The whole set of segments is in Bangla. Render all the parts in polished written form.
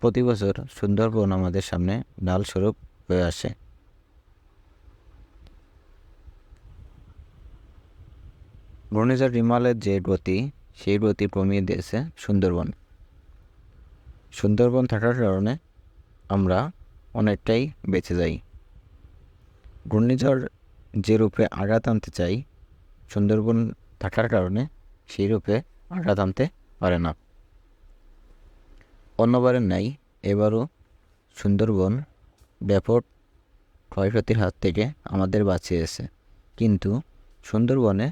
প্রতি বছর সুন্দরবন আমাদের সামনে ঢাল স্বরূপ হয়ে আসে। ঘূর্ণিঝড় রিমালের যে গতি, সেই গতি কমিয়ে দিয়েছে সুন্দরবন। সুন্দরবন থাকার কারণে আমরা অনেকটাই বেঁচে যাই। ঘূর্ণিঝড় যে রূপে আঘাত আনতে চাই, সুন্দরবন থাকার কারণে সেই রূপে আঘাত আনতে পারে না। অন্যবারের ন্যায় এবারও সুন্দরবন ব্যাপক ক্ষয়ক্ষতির হাত থেকে আমাদের বাঁচিয়েছে, কিন্তু সুন্দরবনে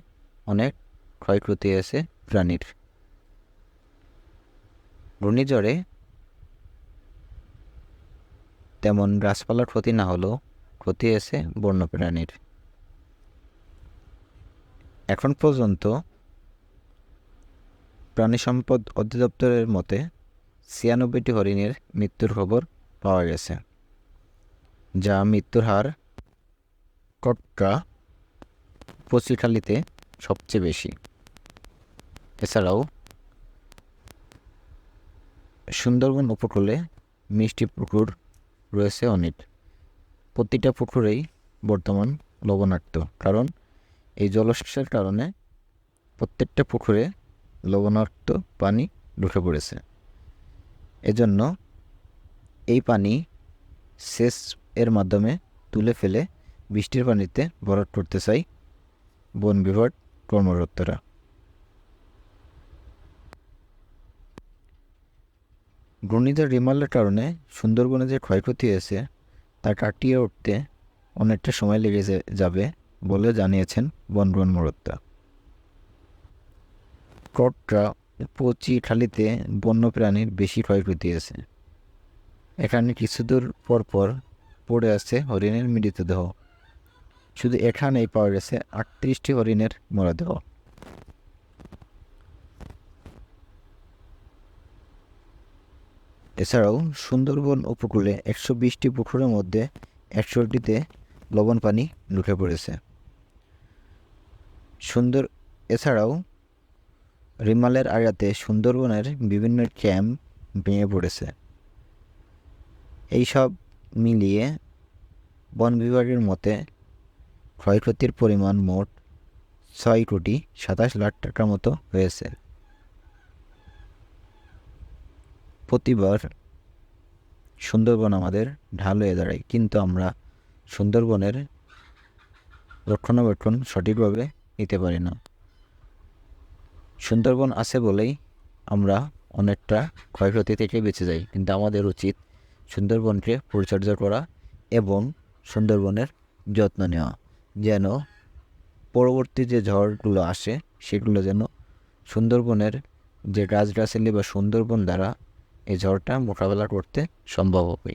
অনেক ক্ষয়ক্ষতি হয়েছে প্রাণীর। ঘূর্ণিঝড়ে তেমন গাছপালার ক্ষতি না হলেও ক্ষতি হয়েছে বন্যপ্রাণীর। এখন পর্যন্ত প্রাণী সম্পদ অধিদপ্তরের মতে 96টি হরিণের মৃত্যুর খবর পাওয়া গেছে, যা মৃত্যুর হার কটকা পঁচিখালীতে সবচেয়ে বেশি। এছাড়াও সুন্দরবন উপকূলে মিষ্টি পুকুর রয়েছে অনেক। প্রতিটা পুকুরেই বর্তমান লবণাক্ত, কারণ এই জলস্রোতের কারণে প্রত্যেকটা পুকুরে লবণাক্ত পানি ঢুকে পড়েছে। এজন্য এই পানি সেচ এর মাধ্যমে তুলে ফেলে বৃষ্টির পানিতে ভরাট করতে চাই বন বিভাগ কর্মকর্তারা। ঘূর্ণিঝড় রিমালের কারণে সুন্দরবনে যে ক্ষয়ক্ষতি হয়েছে তা কাটিয়ে উঠতে অনেকটা সময় লেগে যাবে বলে জানিয়েছেন বন কর্মকর্তা। কটকা পঁচিখালীতে বন্যপ্রাণীর বেশি ক্ষয়ক্ষতি হয়েছে। এখানে কিছু দূর পর পড়ে আছে হরিণের মৃতদেহ। শুধু এখানেই পাওয়া গেছে 38টি হরিণের মরদেহ। এছাড়াও সুন্দরবন উপকূলে 120টি পুকুরের মধ্যে 61টিতে লবণ পানি ঢুকে পড়েছে। এছাড়াও রিমালের আঘাতে সুন্দরবনের বিভিন্ন ক্যাম্প ভেঙে পড়েছে। এইসব মিলিয়ে বন বিভাগের মতে ক্ষয়ক্ষতির পরিমাণ মোট 6,27,00,000 টাকার মতো হয়েছে। প্রতিবার সুন্দরবন আমাদের ঢাল হয়ে দাঁড়ায়, কিন্তু আমরা সুন্দরবনের রক্ষণাবেক্ষণ সঠিকভাবে নিতে পারি না। সুন্দরবন আছে বলেই আমরা অনেকটা ক্ষয়ক্ষতি থেকে বেঁচে যাই, কিন্তু আমাদের উচিত সুন্দরবনকে পরিচর্যা করা এবং সুন্দরবনের যত্ন নেওয়া, যেন পরবর্তী যে ঝড়গুলো আসে সেগুলো যেন সুন্দরবনের যে গাছগাছালি বা সুন্দরবন দ্বারা এই ঝড়টা মোকাবেলা করতে সম্ভব হবে।